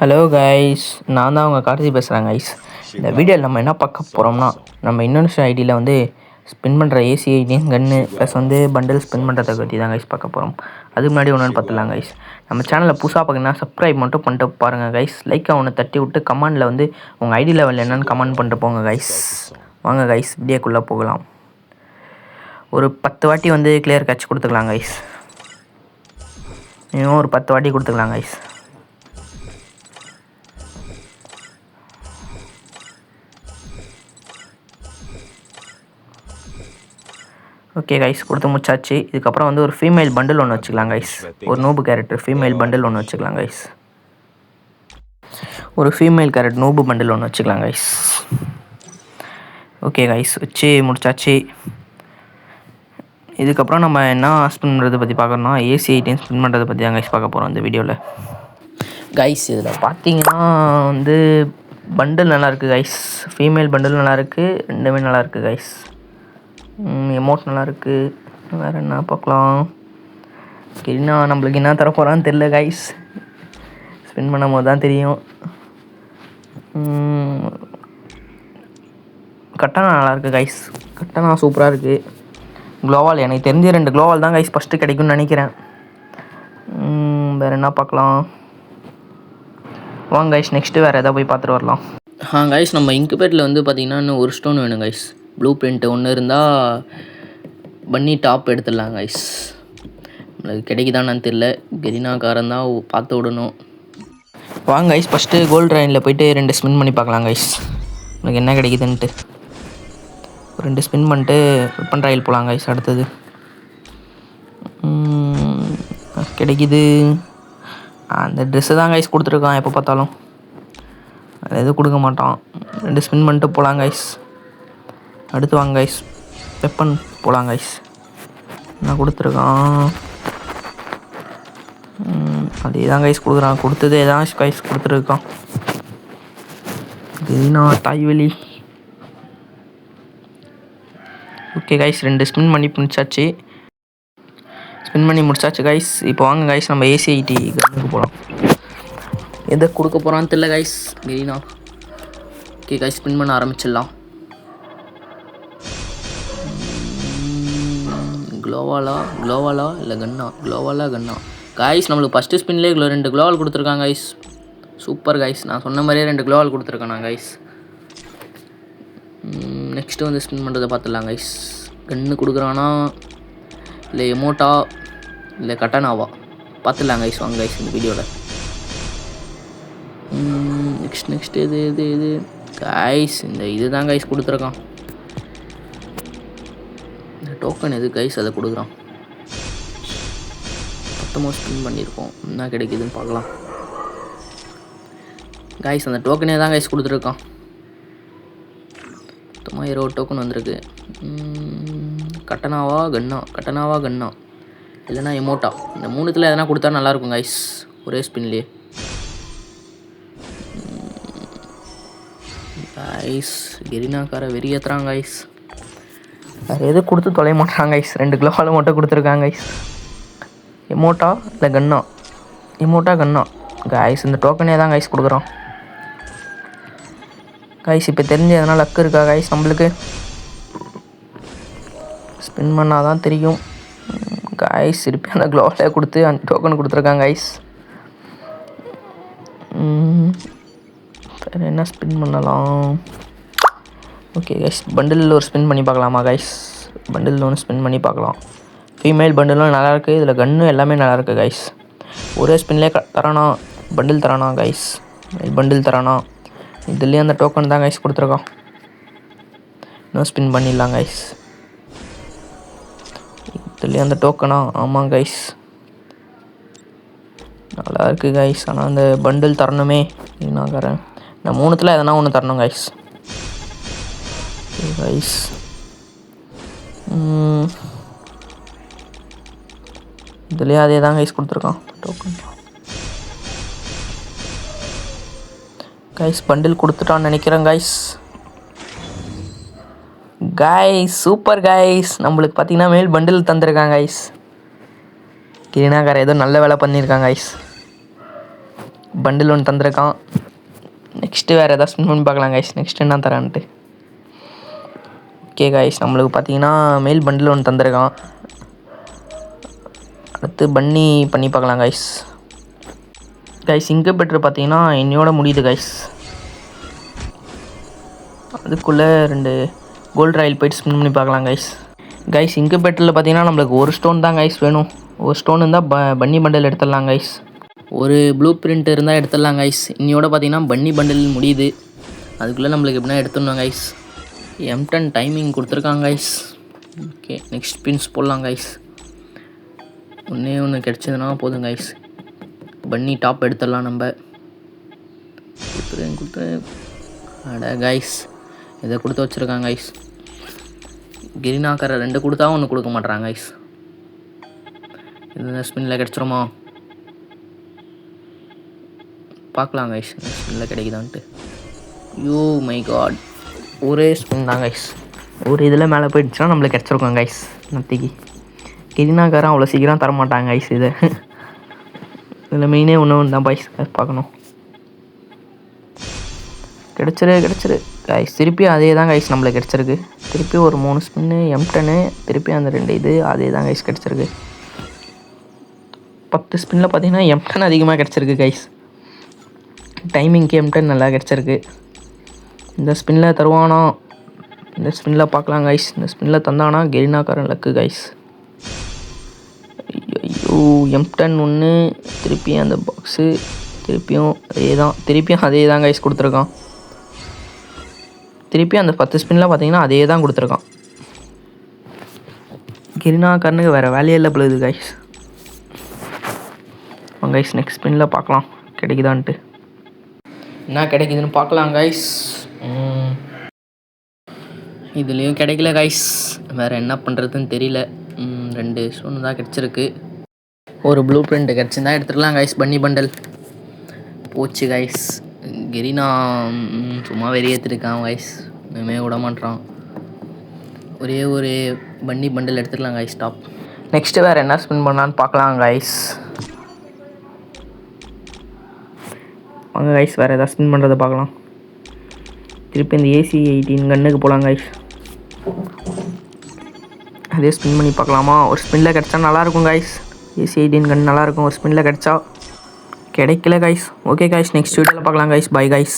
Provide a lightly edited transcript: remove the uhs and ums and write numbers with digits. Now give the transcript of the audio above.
Hello guys, நான் தான் உங்கள் கார்த்தி பேசுகிறேன் கைஸ். இந்த வீடியோவில் நம்ம என்ன பார்க்க போகிறோம்னா, நம்ம இந்தோனேஷியா ஐடியில் வந்து ஸ்பின் பண்ணுற ஏசி ஐடியும் கன்று ப்ளஸ் வந்து பண்டில் ஸ்பின் பண்ணுறதை பற்றி தான் கைஸ் பார்க்க போகிறோம். அதுக்கு முன்னாடி ஒன்று பார்த்துலாம் கைஸ். நம்ம சேனலில் புதுசாக பார்க்கணுன்னா சப்ஸ்கிரைப் மட்டும் பண்ணிட்டு பாருங்கள் கைஸ். லைக்காக ஒன்று தட்டி விட்டு கமெண்டில் வந்து உங்கள் ஐடி லெவலில் என்னென்னு கமெண்ட் பண்ணிட்டு போங்க கைஸ். வாங்க கைஸ், வீடியோக்குள்ளே போகலாம். ஒரு 10 வாட்டி வந்து கிளியர் கேட்ச் கொடுத்துக்கலாம் கைஸ். இன்னும் ஒரு 10 வாட்டி கொடுத்துக்கலாம் கைஸ். ஓகே கைஸ், கொடுத்து முடிச்சாச்சு. இதுக்கப்புறம் வந்து ஒரு ஃபீமேல் பண்டில் ஒன்று வச்சுக்கலாம் கைஸ். ஒரு நூபு கேரக்டர் ஃபீமேல் பண்டில் ஒன்று வச்சுக்கலாம் கைஸ். ஒரு ஃபீமேல் கேரக்டர் நூபு பண்டில் ஒன்று வச்சுக்கலாம் கைஸ். ஓகே கைஸ், வச்சு முடிச்சாச்சு. இதுக்கப்புறம் நம்ம என்ன ஸ்பின் பண்ணுறதை பற்றி பார்க்கணும்னா ஏசி ஐட்டம் ஸ்பின் பண்ணுறதை பற்றி தான் கைஸ் பார்க்க போகிறோம் இந்த வீடியோவில். கைஸ் இதில் பார்த்தீங்கன்னா வந்து பண்டில் நல்லாயிருக்கு கைஸ். ஃபீமேல் பண்டில் நல்லாயிருக்கு, ரெண்டுமே நல்லாயிருக்கு கைஸ். எமௌண்ட் நல்லாயிருக்கு. வேறு என்ன பார்க்கலாம். என்ன நம்மளுக்கு என்ன தர போகிறான்னு தெரில கைஸ். ஸ்பின் பண்ணும் போது தான் தெரியும். கட்டணா நல்லாயிருக்கு கைஸ். கட்டணா சூப்பராக இருக்குது. க்ளோவால் எனக்கு தெரிஞ்ச 2 க்ளோவால் தான் கைஸ் ஃபஸ்ட்டு கிடைக்கும்னு நினைக்கிறேன். வேறு என்ன பார்க்கலாம். வாங்க கைஸ், நெக்ஸ்ட்டு வேறு எதாவது போய் பார்த்துட்டு வரலாம். கைஸ், நம்ம இன்குபேட்டில் வந்து பார்த்திங்கன்னா இன்னும் ஒரு ஸ்டோன் வேணும் கைஸ். ப்ளூ பிரிண்ட் ஒன்று இருந்தால் பண்ணி டாப் எடுத்துடலாம் கைஸ். நம்மளுக்கு கிடைக்குதான்னு தெரில. கெரினாக்காரன் தான் பார்த்து விடணும். வாங்க கைஸ், ஃபஸ்ட்டு கோல்டு ட்ரெயினில் போய்ட்டு 2 ஸ்பின் பண்ணி பார்க்கலாம் கைஸ். எனக்கு என்ன கிடைக்குதுன்ட்டு 2 ஸ்பின் பண்ணிட்டு வெப்பன் ட்ரையல் போகலாம் கைஸ். அடுத்தது கிடைக்குது. அந்த ட்ரெஸ்ஸு தான் கைஸ் கொடுத்துருக்கான். எப்போ பார்த்தாலும் அது எதுவும் கொடுக்க மாட்டான். 2 ஸ்பின் பண்ணிட்டு போகலாம் கைஸ். அடுத்து வாங்க கைஸ், வெப்பன் போகலாம் கைஸ். நான் கொடுத்துருக்கான். அதே தான் கைஸ் கொடுக்குறான். கொடுத்ததே தான் கைஸ் கொடுத்துருக்கான். கெரினா தாய்வெளி. ஓகே கைஸ், 2 ஸ்பின் பண்ணி முடிச்சாச்சு. ஸ்பின் பண்ணி முடிச்சாச்சு கைஸ். இப்போ வாங்க கைஸ், நம்ம ஏசிஐடி கன்னுக்கு போகலாம். எதை கொடுக்க போகிறான்னு தெரியல கைஸ். கெரினா. ஓகே கைஸ், ஸ்பின் பண்ண ஆரம்பிச்சிடலாம். க்ளோவாலா இல்லை கன்னா? கன்னா கைஸ். நம்மளுக்கு ஃபஸ்ட்டு ஸ்பின்லேயே 2 க்ளோவால் கொடுத்துருக்காங்க கைஸ். Super guys. நான் சொன்ன மாதிரியே 2 க்ளோவால் கொடுத்துருக்கேன் நான் கைஸ். நெக்ஸ்ட்டு வந்து ஸ்பின் பண்ணுறதை பார்த்துடலாம் கைஸ். கன்று கொடுக்குறானா இல்லை எமோட்டா இல்லை கட்டனாவா பார்த்துடலாம் கைஸ். வாங்க கைஸ் இந்த வீடியோவில். நெக்ஸ்ட் இது கைஸ். இந்த இது தான் கைஸ் கொடுத்துருக்கான். டோக்கன் எது கைஸ், அதை கொடுக்குறான். மொத்தமாக ஸ்பின் பண்ணியிருக்கோம். என்ன கிடைக்குதுன்னு பார்க்கலாம் கைஸ். அந்த டோக்கனே தான் கைஸ் கொடுத்துருக்கான். மொத்தமாக 20 டோக்கன் வந்திருக்கு. கட்டனாவா கன்னா இல்லைனா எமோட்டா, இந்த 3த்தில் எதனா கொடுத்தா நல்லாயிருக்கும் கைஸ். ஒரே ஸ்பின்லேயே கைஸ். கெரினாக்கார வெறியேற்றுறான் கைஸ். வேறு எது கொடுத்து தொலைய மாட்டாங்க கைஸ். 2 க்ளோவால் மட்டும் கொடுத்துருக்காங்க கைஸ். எமோட்டா இல்லை கன்னா? கன்னா கைஸ். இந்த டோக்கனே தான் கைஸ் கொடுக்குறான் கைஸ். இப்போ தெரிஞ்ச எதனா லக்கு இருக்கா கைஸ் நம்மளுக்கு? ஸ்பின் பண்ணால் தான் தெரியும் கைஸ். திருப்பி அந்த க்ளோவாலே கொடுத்து அந்த டோக்கன் கொடுத்துருக்காங்க கைஸ். வேறு என்ன ஸ்பின் பண்ணலாம்? ஓகே கைஸ், பண்டில் ஒரு ஸ்பின் பண்ணி பார்க்கலாமா கைஸ்? பண்டில் ஒன்று ஸ்பின் பண்ணி பார்க்கலாம். ஃபீமேல் பண்டிலும் நல்லாயிருக்கு. இதில் கன்று எல்லாமே நல்லாயிருக்கு கைஸ். ஒரே ஸ்பின்லேயே தரானா பண்டில் தரானா கைஸ். பண்டில் தரானா. இதுலேயும் அந்த டோக்கன் தான் கைஸ் கொடுத்துருக்கான். இன்னும் ஸ்பின் பண்ணிடலாம் கைஸ். இதுலேயும் அந்த டோக்கனா? ஆமாம் கைஸ், நல்லா இருக்குது கைஸ். ஆனால் அந்த பண்டில் தரணுமே. நான் தரேன். இந்த 3த்தில் எதனா ஒன்று தரணும் கைஸ். கைஸ் இதுலேயே அதே தான் கைஸ் கொடுத்துருக்கான் டோக்கன். கைஸ் பண்டில் கொடுத்துட்டான்னு நினைக்கிறேன் கைஸ். Super guys. நம்மளுக்கு பார்த்தீங்கன்னா மேல் பண்டில் தந்துருக்காங்க கைஸ். கெரினாக்கார ஏதோ நல்ல வேலை பண்ணியிருக்காங்க கைஸ். பண்டில் ஒன்று தந்திருக்கான். நெக்ஸ்ட்டு வேறு எதாவது ஸ்பின் பண்ணி பார்க்கலாம் கைஸ். நெக்ஸ்ட் என்ன தரான்ட்டு. ஓகே கைஸ், நம்மளுக்கு பார்த்தீங்கன்னா மேல் பண்டில் ஒன்று தந்திருக்கான். அடுத்து பன்னி பண்ணி பார்க்கலாம் கைஸ். கைஸ் இன்குபேட்டர் பார்த்தீங்கன்னா என்னையோட முடியுது கைஸ். அதுக்குள்ளே 2 கோல்டு ராயல் போய்ட்டு ஸ்பின் பண்ணி பார்க்கலாம் கைஸ். கைஸ் இன்குபேட்டரில் பார்த்தீங்கன்னா நம்மளுக்கு ஒரு ஸ்டோன் தான் கைஸ் வேணும். ஒரு ஸ்டோன் இருந்தால் பன்னி பண்டல் எடுத்துடலாம் கைஸ். ஒரு ப்ளூ பிரிண்ட் இருந்தால் எடுத்துடலாம் கைஸ். இன்னையோட பார்த்தீங்கன்னா பன்னி பண்டல் முடியுது. அதுக்குள்ளே நம்மளுக்கு எப்படின்னா எடுத்துடணும் கைஸ். M10 டைமிங் கொடுத்துருக்காங்க கைஸ். ஓகே நெக்ஸ்ட் ஸ்பின்ஸ் போடலாம் கைஸ். ஒன்று கிடச்சதுன்னா போதும் கைஸ். பன்னி டாப் எடுத்துடலாம் நம்ம. கொடுத்து அட கைஸ் இதை கொடுத்து வச்சுருக்காங்க கைஸ். கிரினாக்கரை 2 கொடுத்தா 1 கொடுக்க மாட்றாங்க கைஸ். இந்த ஸ்பின்னில் கிடச்சிருமா பார்க்கலாம் கைஸ். ஸ்பின்னில் கிடைக்குதான்ட்டு. யூ மை காட், ஒரே ஸ்பின் தான் கைஸ். ஒரு இதில் மேலே போயிடுச்சுன்னா நம்மளுக்கு கிடச்சிருக்கோம் கைஸ். நத்திக்கு கிரினாக்காரன் அவ்வளோ சீக்கிரம் தரமாட்டாங்க கைஸ். இதை இதில் மெயினே ஒன்று தான் பாய்ஸ் பார்க்கணும். கிடச்சிரு கைஸ். திருப்பி அதே தான் கைஸ் நம்மளுக்கு கிடச்சிருக்கு. திருப்பி ஒரு 3 ஸ்பின்னு M10, திருப்பி அந்த 2 இது அதே தான் கைஸ் கிடச்சிருக்கு. 10 ஸ்பின்னில் பார்த்தீங்கன்னா M10 அதிகமாக கிடச்சிருக்கு கைஸ். டைமிங்க்கு M10 நல்லா கிடச்சிருக்கு. இந்த ஸ்பின்னில் தருவானா? இந்த ஸ்பின்னில் பார்க்கலாம் கைஸ். இந்த ஸ்பின்னில் தந்தானா கெரினாக்காரன் லக்கு கைஸ். ஐயோ M10 1, திருப்பி அந்த பாக்ஸு திருப்பியும் அதே தான் கைஸ் கொடுத்துருக்கான். திருப்பி அந்த 10 ஸ்பின்னில் பார்த்தீங்கன்னா அதே தான் கொடுத்துருக்கான். கிரினாக்காரனுக்கு வேறு வேலையே இல்லை பொழுது கைஸ். கைஸ் நெக்ஸ்ட் ஸ்பின்னில் பார்க்கலாம் கிடைக்குதான்ட்டு. என்ன கிடைக்குதுன்னு பார்க்கலாம் கைஸ். இதுலேயும் கிடைக்கல கைஸ். வேறு என்ன பண்ணுறதுன்னு தெரியல. 2 ஸ்டோன் தான் கிடச்சிருக்கு. ஒரு ப்ளூ பிரிண்ட் கிடச்சிருந்தா எடுத்துக்கலாம் கைஸ். பன்னி பண்டல் போச்சு கைஸ். கிரினா சும்மா வெறியேற்றிருக்கான் கைஸ். இனிமே விட மாட்டான். ஒரே ஒரு பன்னி பண்டல் எடுத்துக்கலாம் கைஸ் டாப். நெக்ஸ்ட்டு வேறு என்ன ஸ்பின் பண்ணலான்னு பார்க்கலாம் கைஸ். வாங்க கைஸ் வேறு எதாவது ஸ்பின் பண்ணுறதை பார்க்கலாம். திருப்பி இந்த AC-18 கன்னுக்கு போகலாம் கைஸ். அதே ஸ்பின் பண்ணி பார்க்கலாமா? ஒரு ஸ்பின்னில் கிடச்சா நல்லாயிருக்கும் கைஸ். AC-18 கன் நல்லாயிருக்கும் ஒரு ஸ்பின்னில் கிடச்சா. கிடைக்கல கைஸ். ஓகே கைஸ் நெக்ஸ்ட் வீடியோவில் பார்க்கலாம் கைஸ். Bye guys.